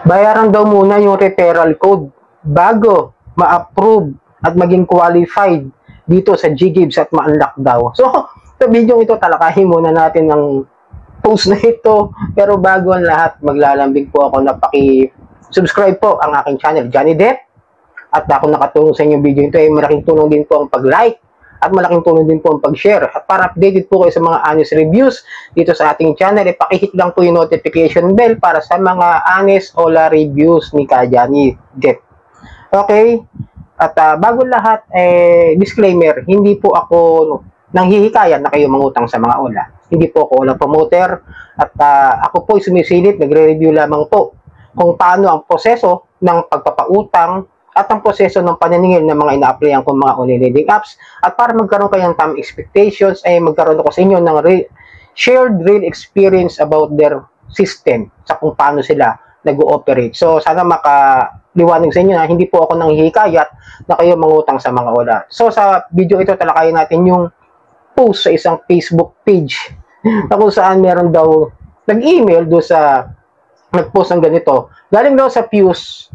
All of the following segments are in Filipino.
Bayaran daw muna yung referral code bago ma-approve at maging qualified dito sa GGives at ma-unlock daw. So, sa video ito, talakayin muna natin ng post na ito. Pero bago ang lahat, maglalambing po ako na paki-subscribe po ang aking channel, Johnny Depp. At ako nakatulong sa inyong video ito, ay malaking tulong din po ang pag-like at malaking tulong din po ang pag-share. At para updated po kayo sa mga honest reviews dito sa ating channel, pakihit lang po yung notification bell para sa mga honest Ola reviews ni Johnny Depp. Okay? At bago lahat, disclaimer, hindi po ako nanghihikayan na kayo mangutang sa mga Ola. Hindi po ako Ola promoter at ako po ay sumisilip, nagre-review lamang po kung paano ang proseso ng pagpapautang at ang proseso ng pananingil ng mga ina-applyan kong mga online lending apps. At para magkaroon kayo ng tamang expectations, ay magkaroon ako sa inyo ng shared real experience about their system sa kung paano sila nag-ooperate. So, sana makaliwanag sa inyo na hindi po ako nanghihikayat na kayo mangutang sa mga Ola. So, sa video ito, talakayin natin yung post sa isang Facebook page na kung saan meron daw nag-email do sa nag-post ng ganito. Galing daw sa Fuse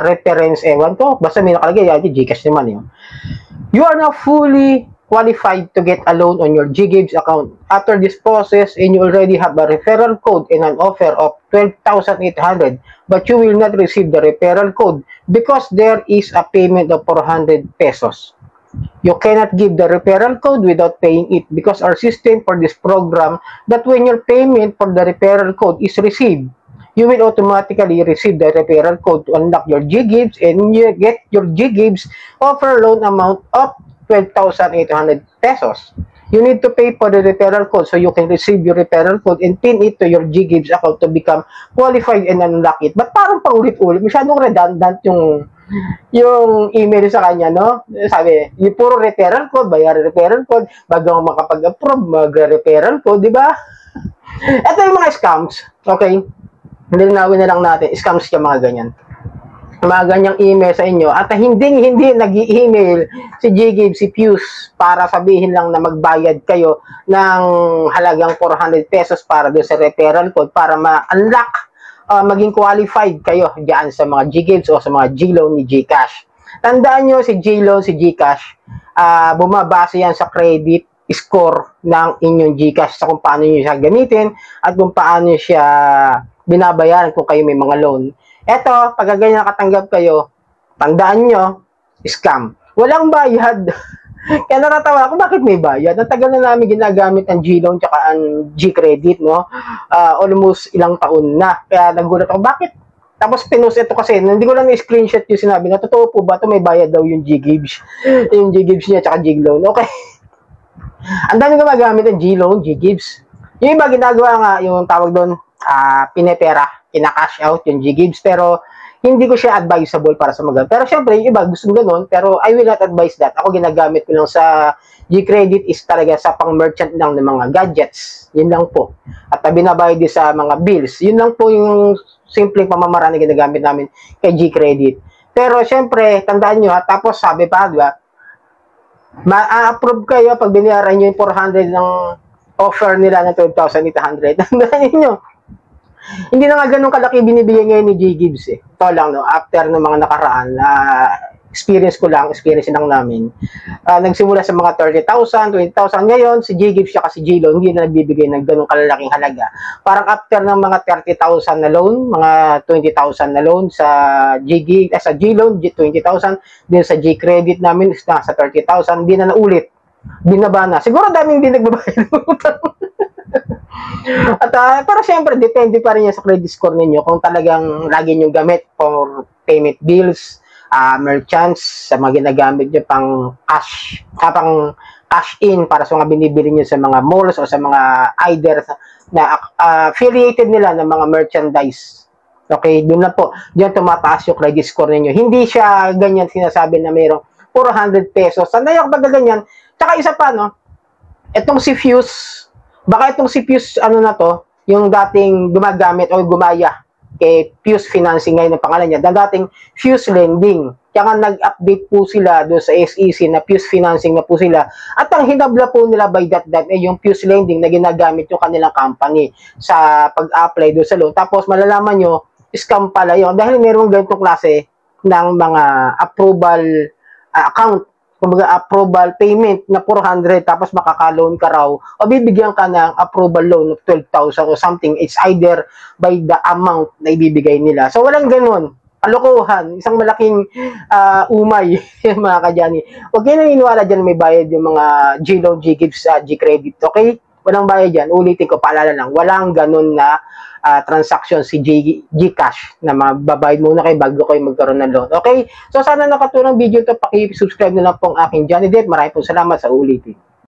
reference, ewan ko, basta may nakalagay, Gcash naman yun. You are now fully qualified to get a loan on your GGives account. After this process, and you already have a referral code and an offer of 12,800, but you will not receive the referral code because there is a payment of 400 pesos. You cannot give the referral code without paying it because our system for this program that when your payment for the referral code is received, you will automatically receive the referral code to unlock your GGives and you get your GGives offer loan amount of 12,800 pesos. You need to pay for the referral code so you can receive your referral code and pin it to your GGives account to become qualified and unlock it. But parang paulit-ulit, masyadong redundant yung email sa kanya, no? Sabi, yung puro referral code, bayar referral code, bago makapag-approve, mag-referral code, di ba? Ito yung mga scams, okay? Nilinawin na lang natin, scams yung mga ganyan. Mga ganyang email sa inyo at hindi nag-i-email si GGives, si Fuse para sabihin lang na magbayad kayo ng halagang 400 pesos para doon sa referral code para ma-unlock, maging qualified kayo diyan sa mga GGives o sa mga G-Loan ni Gcash. Tandaan nyo, si G-Loan, si Gcash, bumabase yan sa credit score ng inyong Gcash sa kung paano nyo siya gamitin at kung paano siya binabayaran kung kayo may mga loan. Eto, pag ganyan nakatanggap kayo, tandaan nyo, scam. Walang bayad. Kaya natatawa ako, bakit may bayad? Ang tagal na namin ginagamit ang G-Loan tsaka ang G-Credit, no? Almost ilang taon na. Kaya nagulat ako, bakit? Tapos pinost ito kasi, hindi ko lang i-screenshot yung sinabi na, totoo po ba ito may bayad daw yung GGives? Yung GGives niya tsaka G-Loan. Okay. Ang dami gumagamit ng G-Loan, GGives. Yung iba ginagawa nga, yung tawag doon, pinepera, ina-cash out yung GGives, pero hindi ko siya advisable para sa mga. Pero syempre, yung iba gusto ganoon, pero I will not advise that. Ako ginagamit ko lang sa G-Credit is talaga sa pang-merchant lang ng mga gadgets. Yun lang po. At binabayad din sa mga bills. Yun lang po yung simpleng pamamaraan na ginagamit namin kay G-Credit. Pero syempre, tandaan nyo, tapos sabi pa, di ba, ma-approve kayo pag binayaran nyo yung 400 ng offer nila ng 12,800. Tandaan nyo, hindi na nga ganun kalaki binibigay ngayon ni GGives eh. Ito lang, no, after ng mga nakaraan, experience lang namin. Nagsimula sa mga 30,000, 20,000. Ngayon, si GGives siya kasi G-Loan, hindi na nagbibigay ng ganun kalalaking halaga. Parang after ng mga 30,000 na loan, mga 20,000 na loan sa G-Loan, 20,000, din sa G-Credit namin, nasa 30,000, hindi na naulit. Binaba na. Siguro daming hindi nagbabayad ng utang. At pero syempre depende pa rin yan sa credit score ninyo kung talagang lagi nyo gamit for payment bills, merchants, sa mga ginagamit nyo pang cash in para sa mga binibili nyo sa mga malls o sa mga either na affiliated nila ng mga merchandise. Okay, doon na po. Diyan tumataas yung credit score ninyo. Hindi siya ganyan sinasabi na mayroong 400 pesos. Sanay ako baga ganyan. Tsaka isa pa, no? Itong si Fuse, baka itong si Fuse, ano na to, yung dating gumagamit o gumaya Fuse Financing ngayon ang pangalan niya, dating Fuse Lending. Kaya nga nag-update po sila doon sa SEC na Fuse Financing na po sila. At ang hinabla po nila by that ay yung Fuse Lending na ginagamit yung kanilang company sa pag-apply doon sa loan. Tapos malalaman nyo, scam pala yun. Dahil mayroong ganitong klase ng mga approval account, kumbaga approval payment na 400 tapos makaka-loan ka raw o bibigyan ka ng approval loan of 12,000 or something. It's either by the amount na ibibigay nila. So walang ganun. Kalokohan, isang malaking umay mga kadyani. Huwag kayo naniniwala dyan may bayad yung mga G-Loan, G-Gives, G-Credit. Okay? Walang bayad dyan. Ulitin ko, paalala lang. Walang ganun na transaction si Gcash na mababayad muna kayo bago kayo magkaroon ng loan. Okay? So sana nakatulong video ito. Paki-subscribe na lang po ang aking Johnny Depp. Maraming po salamat sa ulitin.